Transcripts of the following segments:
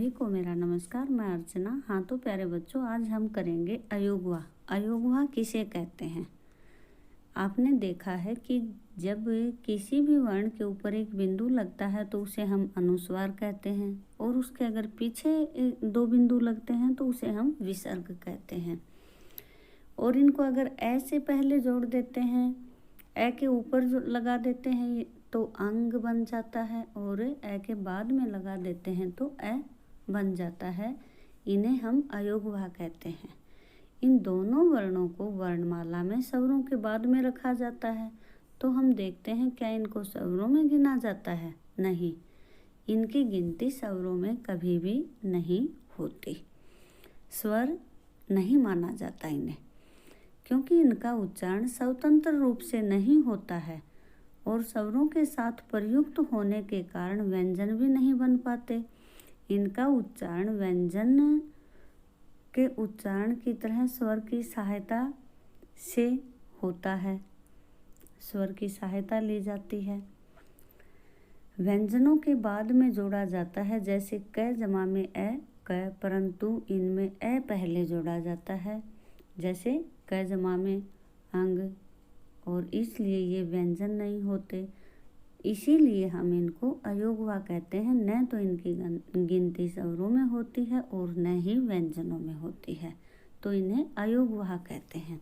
सभी को मेरा नमस्कार। मैं अर्चना। हाँ तो प्यारे बच्चों, आज हम करेंगे अयोगवा। अयोगवा किसे कहते हैं? आपने देखा है कि जब किसी भी वर्ण के ऊपर एक बिंदु लगता है तो उसे हम अनुस्वार कहते हैं, और उसके अगर पीछे दो बिंदु लगते हैं तो उसे हम विसर्ग कहते हैं। और इनको अगर ए से पहले जोड़ देते हैं, ए के ऊपर जो लगा देते हैं तो अंग बन जाता है, और ए के बाद में लगा देते हैं तो ए बन जाता है। इन्हें हम अयोगवा कहते हैं। इन दोनों वर्णों को वर्णमाला में स्वरों के बाद में रखा जाता है। तो हम देखते हैं क्या इनको स्वरों में गिना जाता है? नहीं, इनकी गिनती स्वरों में कभी भी नहीं होती। स्वर नहीं माना जाता इन्हें, क्योंकि इनका उच्चारण स्वतंत्र रूप से नहीं होता है, और स्वरों के साथ प्रयुक्त होने के कारण व्यंजन भी नहीं बन पाते। इनका उच्चारण व्यंजन के उच्चारण की तरह स्वर की सहायता से होता है। स्वर की सहायता ली जाती है। व्यंजनों के बाद में जोड़ा जाता है, जैसे क जमा में ए क, परंतु इनमें ए पहले जोड़ा जाता है, जैसे क जमा में अंग, और इसलिए ये व्यंजन नहीं होते। इसीलिए हम इनको अयोगवा कहते हैं। न तो इनकी गिनती स्वरों में होती है और न ही व्यंजनों में होती है, तो इन्हें अयोगवा कहते हैं।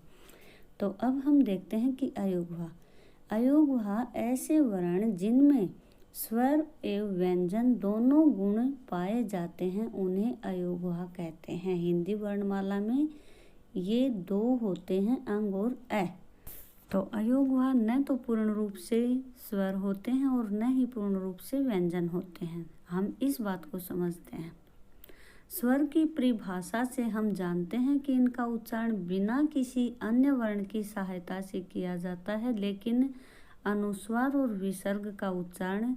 तो अब हम देखते हैं कि अयोगवा ऐसे वर्ण जिनमें स्वर एवं व्यंजन दोनों गुण पाए जाते हैं, उन्हें अयोगवा कहते हैं। हिंदी वर्णमाला में ये दो होते हैं, अंग और ए। तो अयोगवा न तो पूर्ण रूप से स्वर होते हैं और न ही पूर्ण रूप से व्यंजन होते हैं। हम इस बात को समझते हैं। स्वर की परिभाषा से हम जानते हैं कि इनका उच्चारण बिना किसी अन्य वर्ण की सहायता से किया जाता है, लेकिन अनुस्वार और विसर्ग का उच्चारण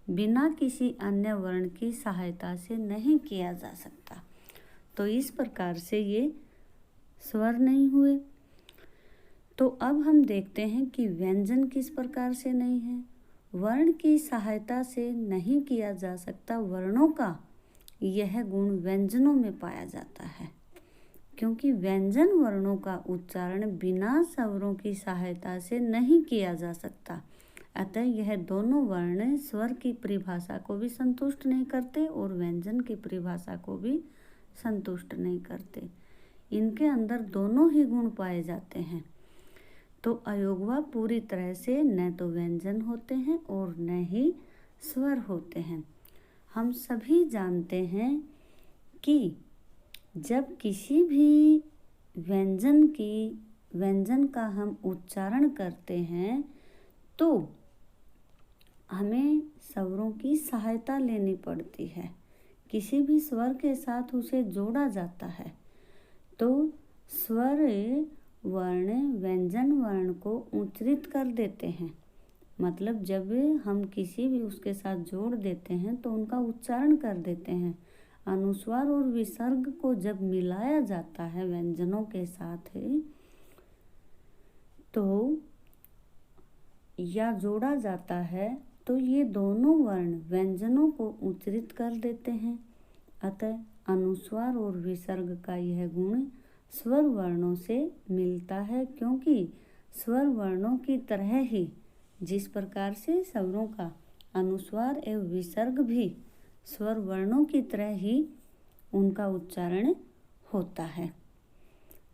बिना किसी अन्य वर्ण की सहायता से नहीं किया जा सकता। तो इस प्रकार से ये स्वर नहीं हुए। तो अब हम देखते हैं कि व्यंजन किस प्रकार से नहीं है। वर्ण की सहायता से नहीं किया जा सकता वर्णों का यह गुण व्यंजनों में पाया जाता है, क्योंकि व्यंजन वर्णों का उच्चारण बिना स्वरों की सहायता से नहीं किया जा सकता। अतः यह दोनों वर्ण स्वर की परिभाषा को भी संतुष्ट नहीं करते और व्यंजन की परिभाषा को भी संतुष्ट नहीं करते। इनके अंदर दोनों ही गुण पाए जाते हैं। तो अयोगवा पूरी तरह से न तो व्यंजन होते हैं और न ही स्वर होते हैं। हम सभी जानते हैं कि जब किसी भी व्यंजन का हम उच्चारण करते हैं तो हमें स्वरों की सहायता लेनी पड़ती है। किसी भी स्वर के साथ उसे जोड़ा जाता है, तो स्वर वर्ण व्यंजन वर्ण को उच्चरित कर देते हैं। मतलब जब हम किसी भी उसके साथ जोड़ देते हैं तो उनका उच्चारण कर देते हैं। अनुस्वार और विसर्ग को जब मिलाया जाता है व्यंजनों के साथ तो या जोड़ा जाता है, तो ये दोनों वर्ण व्यंजनों को उच्चरित कर देते हैं। अतः अनुस्वार और विसर्ग का यह गुण स्वर वर्णों से मिलता है, क्योंकि स्वर वर्णों की तरह ही जिस प्रकार से स्वरों का अनुस्वार एवं विसर्ग भी स्वर वर्णों की तरह ही उनका उच्चारण होता है।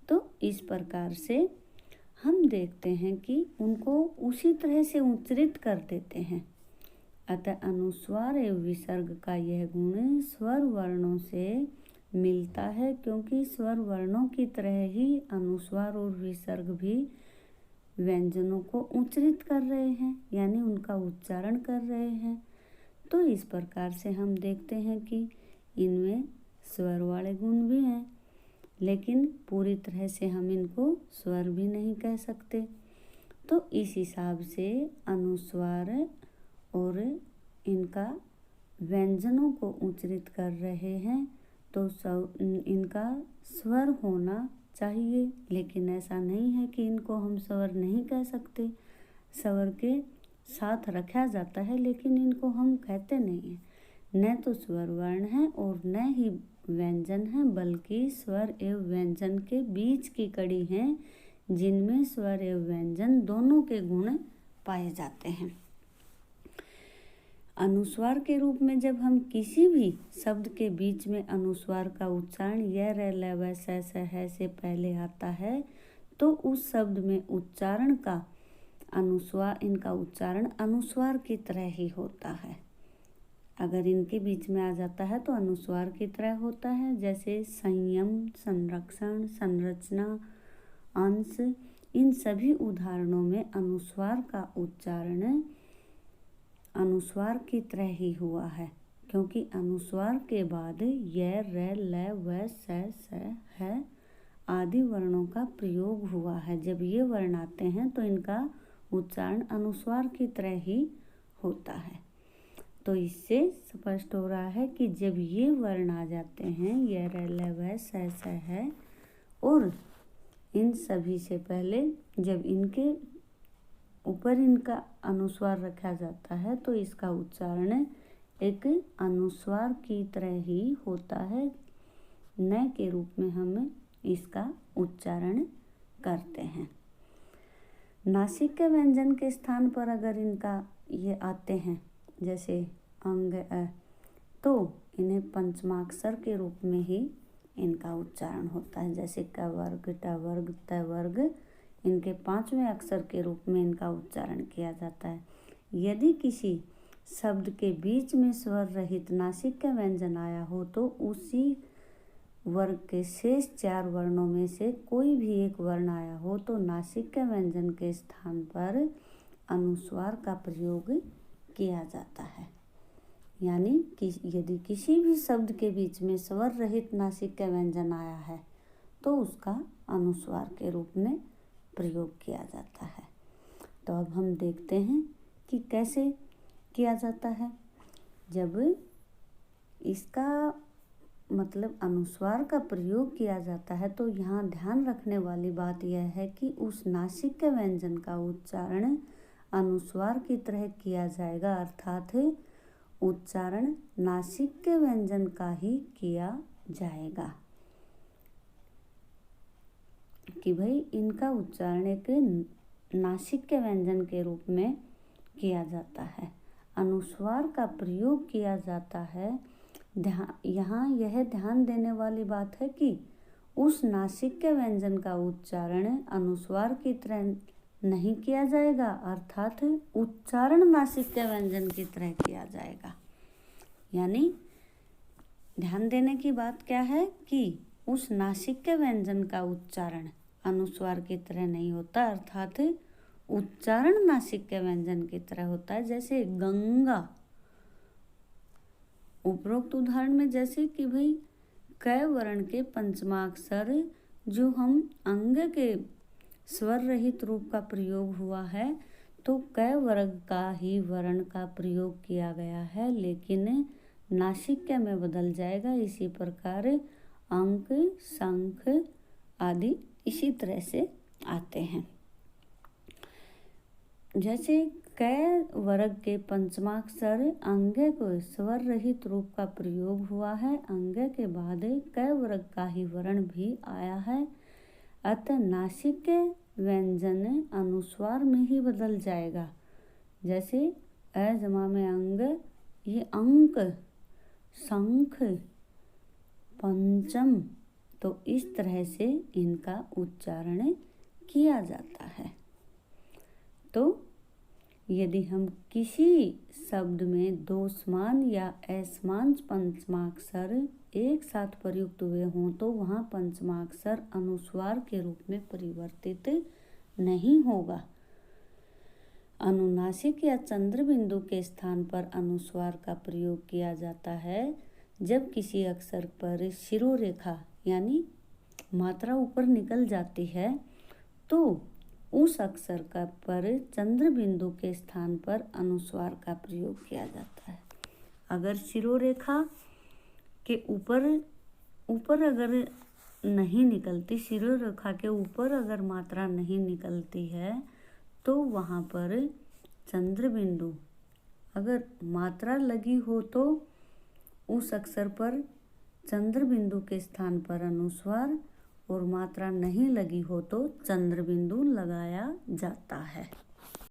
तो इस प्रकार से हम देखते हैं कि उनको उसी तरह से उच्चरित कर देते हैं। अतः अनुस्वार एवं विसर्ग का यह गुण स्वर वर्णों से मिलता है, क्योंकि स्वर वर्णों की तरह ही अनुस्वार और विसर्ग भी व्यंजनों को उच्चरित कर रहे हैं, यानी उनका उच्चारण कर रहे हैं। तो इस प्रकार से हम देखते हैं कि इनमें स्वर वाले गुण भी हैं, लेकिन पूरी तरह से हम इनको स्वर भी नहीं कह सकते। तो इस हिसाब से अनुस्वार और इनका व्यंजनों को उच्चरित कर रहे हैं, तो इनका स्वर होना चाहिए, लेकिन ऐसा नहीं है कि इनको हम स्वर नहीं कह सकते। स्वर के साथ रखा जाता है, लेकिन इनको हम कहते नहीं हैं। न तो स्वर वर्ण है और न ही व्यंजन है, बल्कि स्वर एवं व्यंजन के बीच की कड़ी है, जिनमें स्वर एवं व्यंजन दोनों के गुण पाए जाते हैं। अनुस्वार के रूप में जब हम किसी भी शब्द के बीच में अनुस्वार का उच्चारण य र ल व स ह से पहले आता है, तो उस शब्द में उच्चारण का इनका उच्चारण अनुस्वार की तरह ही होता है। अगर इनके बीच में आ जाता है तो अनुस्वार की तरह होता है, जैसे संयम, संरक्षण, संरचना, अंश। इन सभी उदाहरणों में अनुस्वार का उच्चारण अनुस्वार की तरह ही हुआ है, क्योंकि अनुस्वार के बाद य र ल व स ह आदि वर्णों का प्रयोग हुआ है। जब ये वर्ण आते हैं तो इनका उच्चारण अनुस्वार की तरह ही होता है। तो इससे स्पष्ट हो रहा है कि जब ये वर्ण आ जाते हैं य र ल व स ह, और इन सभी से पहले जब इनके ऊपर इनका अनुस्वार रखा जाता है तो इसका उच्चारण एक अनुस्वार की तरह ही होता है, न के रूप में हम इसका उच्चारण करते हैं। नासिक के व्यंजन के स्थान पर अगर इनका ये आते हैं, जैसे अंग अ, तो इन्हें पंचमाक्षर के रूप में ही इनका उच्चारण होता है, जैसे क वर्ग, ट वर्ग, त वर्ग। इनके 5वें अक्षर के रूप में इनका उच्चारण किया जाता है। यदि किसी शब्द के बीच में स्वर रहित नासिक का व्यंजन आया हो तो उसी वर्ग के शेष 4 वर्णों में से कोई भी एक वर्ण आया हो तो नासिक के व्यंजन के स्थान पर अनुस्वार का प्रयोग किया जाता है। यानी कि यदि किसी भी शब्द के बीच में स्वर रहित नासिक का व्यंजन आया है तो उसका अनुस्वार के रूप में प्रयोग किया जाता है। तो अब हम देखते हैं कि कैसे किया जाता है। जब इसका मतलब अनुस्वार का प्रयोग किया जाता है तो यहाँ ध्यान रखने वाली बात यह है कि उस नासिक के व्यंजन का उच्चारण अनुस्वार की तरह किया जाएगा, अर्थात उच्चारण नासिक के व्यंजन का ही किया जाएगा, कि भाई इनका उच्चारण एक नासिक के व्यंजन के रूप में किया जाता है। अनुस्वार का प्रयोग किया जाता है। यहाँ यह ध्यान देने वाली बात है कि उस नासिक के व्यंजन का उच्चारण अनुस्वार की तरह नहीं किया जाएगा, अर्थात उच्चारण नासिक के व्यंजन की तरह किया जाएगा। यानी ध्यान देने की बात क्या है कि उस नासिक के व्यंजन का उच्चारण अनुस्वार की तरह नहीं होता, अर्थात उच्चारण नासिक के व्यंजन की तरह होता है। जैसे गंगा, उपरोक्त उदाहरण में जैसे कि भाई क वर्ण के पंचमाक्षर जो हम अंग के स्वर रहित रूप का प्रयोग हुआ है, तो क वर्ग का ही वर्ण का प्रयोग किया गया है, लेकिन नासिक के में बदल जाएगा। इसी प्रकार अंक, शंख आदि इसी तरह से आते हैं। जैसे क वर्ग के पंचमाक्षर अंग को स्वर रहित रूप का प्रयोग हुआ है, अंग के बाद क वर्ग का ही वर्ण भी आया है, अतः नासिक के व्यंजन अनुस्वार में ही बदल जाएगा। जैसे अ जमा में अंग, ये अंक, शंख, पंचम, तो इस तरह से इनका उच्चारण किया जाता है। तो यदि हम किसी शब्द में दो समान या असमान पंचमाक्षर एक साथ प्रयुक्त हुए हों तो वहाँ पंचमाक्षर अनुस्वार के रूप में परिवर्तित नहीं होगा। अनुनासिक या चंद्र बिंदु के स्थान पर अनुस्वार का प्रयोग किया जाता है जब किसी अक्षर पर शिरोरेखा यानी मात्रा ऊपर निकल जाती है तो उस अक्षर का पर चंद्र बिंदु के स्थान पर अनुस्वार का प्रयोग किया जाता है। अगर शिरोरेखा के ऊपर अगर नहीं निकलती, शिरोरेखा के ऊपर अगर मात्रा नहीं निकलती है तो वहाँ पर चंद्र बिंदु, अगर मात्रा लगी हो तो उस अक्षर पर चंद्र बिंदु के स्थान पर अनुस्वार और मात्रा नहीं लगी हो तो चंद्र बिंदु लगाया जाता है।